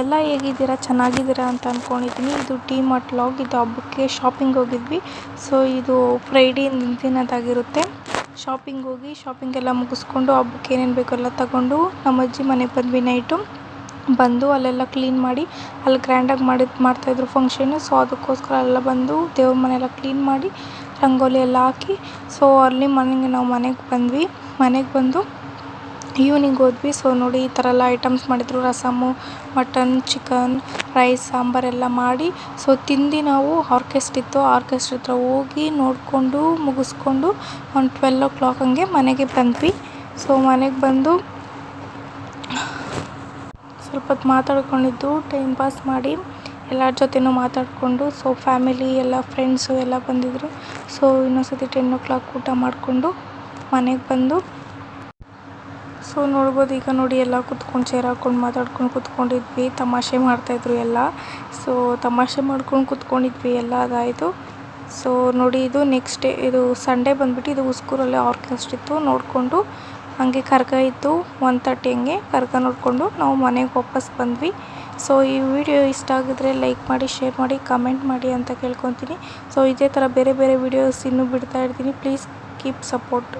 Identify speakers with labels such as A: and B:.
A: ಎಲ್ಲ ಹೇಗಿದ್ದೀರಾ, ಚೆನ್ನಾಗಿದ್ದೀರಾ ಅಂತ ಅಂದ್ಕೊಂಡಿದ್ದೀನಿ. ಇದು ಡಿ ಮಾರ್ಟ್ ವ್ಲಾಗ್. ಇದು ಹಬ್ಬಕ್ಕೆ ಶಾಪಿಂಗ್ ಹೋಗಿದ್ವಿ. ಸೊ ಇದು ಫ್ರೈಡೇ ದಿನದಾಗಿರುತ್ತೆ. ಶಾಪಿಂಗ್ ಹೋಗಿ ಶಾಪಿಂಗ್ ಎಲ್ಲ ಮುಗಿಸ್ಕೊಂಡು ಹಬ್ಬಕ್ಕೆ ಏನೇನು ಬೇಕೋ ಎಲ್ಲ ತಗೊಂಡು ನಮ್ಮ ಅಜ್ಜಿ ಮನೆಗೆ ಬಂದ್ವಿ. ನೈಟು ಬಂದು ಅಲ್ಲೆಲ್ಲ ಕ್ಲೀನ್ ಮಾಡಿ, ಅಲ್ಲಿ ಗ್ರ್ಯಾಂಡಾಗಿ ಮಾಡ್ತಾಯಿದ್ರು ಫಂಕ್ಷನ್ನು. ಸೊ ಅದಕ್ಕೋಸ್ಕರ ಎಲ್ಲ ಬಂದು ದೇವ್ರ ಮನೆಯೆಲ್ಲ ಕ್ಲೀನ್ ಮಾಡಿ ರಂಗೋಲಿ ಎಲ್ಲ ಹಾಕಿ, ಸೊ ಅಲ್ಲಿ ನಾವು ಮನೆಗೆ ಬಂದ್ವಿ. ಮನೆಗೆ ಬಂದು ಈವ್ನಿಂಗ್ ಹೋದ್ವಿ. ಸೊ ನೋಡಿ ಈ ಥರ ಎಲ್ಲ ಐಟಮ್ಸ್ ಮಾಡಿದರು. ರಸಮ್ಮು, ಮಟನ್, ಚಿಕನ್, ರೈಸ್, ಸಾಂಬಾರೆಲ್ಲ ಮಾಡಿ ಸೊ ತಿಂದು ನಾವು ಆರ್ಕೆಸ್ಟ್ರಾ ಇತ್ತು, ಆರ್ಕೆಸ್ಟ್ರಾ ಹತ್ರ ಹೋಗಿ ನೋಡಿಕೊಂಡು ಮುಗಿಸ್ಕೊಂಡು ಒಂದು 12 o'clock ಹಂಗೆ ಮನೆಗೆ ಬಂದ್ವಿ. ಸೊ ಮನೆಗೆ ಬಂದು ಸ್ವಲ್ಪ ಹೊತ್ತು ಮಾತಾಡ್ಕೊಂಡಿದ್ದು, ಟೈಮ್ ಪಾಸ್ ಮಾಡಿ ಎಲ್ಲರ ಜೊತೆನೂ ಮಾತಾಡಿಕೊಂಡು, ಸೊ ಫ್ಯಾಮಿಲಿ ಎಲ್ಲ ಫ್ರೆಂಡ್ಸು ಎಲ್ಲ ಬಂದಿದ್ದರು. ಸೊ ಇನ್ನೊಂದ್ಸತಿ 10 o'clock ಊಟ ಮಾಡಿಕೊಂಡು ಮನೆಗೆ ಬಂದು, ಸೊ ನೋಡ್ಬೋದು ಈಗ ನೋಡಿ ಎಲ್ಲ ಕುತ್ಕೊಂಡು ಚೇರ್ ಹಾಕ್ಕೊಂಡು ಮಾತಾಡ್ಕೊಂಡು ಕುತ್ಕೊಂಡಿದ್ವಿ. ತಮಾಷೆ ಮಾಡ್ತಾಯಿದ್ರು ಎಲ್ಲ. ಸೊ ತಮಾಷೆ ಮಾಡ್ಕೊಂಡು ಕುತ್ಕೊಂಡಿದ್ವಿ ಎಲ್ಲ, ಅದಾಯಿತು. ಸೊ ನೋಡಿ ಇದು ನೆಕ್ಸ್ಟ್ ಡೇ, ಇದು ಸಂಡೇ ಬಂದುಬಿಟ್ಟು ಇದು ಉಸ್ಕೂರಲ್ಲಿ ಆರ್ಕೆಸ್ಟ್ರಾ ಇತ್ತು. ನೋಡಿಕೊಂಡು ಹಾಗೆ ಕರ್ಗ ಇತ್ತು 1:30 ಹಂಗೆ ಕರ್ಗ ನೋಡಿಕೊಂಡು ನಾವು ಮನೆಗೆ ವಾಪಸ್ ಬಂದ್ವಿ. ಸೊ ಈ ವಿಡಿಯೋ ಇಷ್ಟ ಆಗಿದ್ರೆ ಲೈಕ್ ಮಾಡಿ, ಶೇರ್ ಮಾಡಿ, ಕಮೆಂಟ್ ಮಾಡಿ ಅಂತ ಕೇಳ್ಕೊತೀನಿ. ಸೊ ಇದೇ ಥರ ಬೇರೆ ಬೇರೆ ವಿಡಿಯೋಸ್ ಇನ್ನೂ ಬಿಡ್ತಾ ಇರ್ತೀನಿ. Please keep support.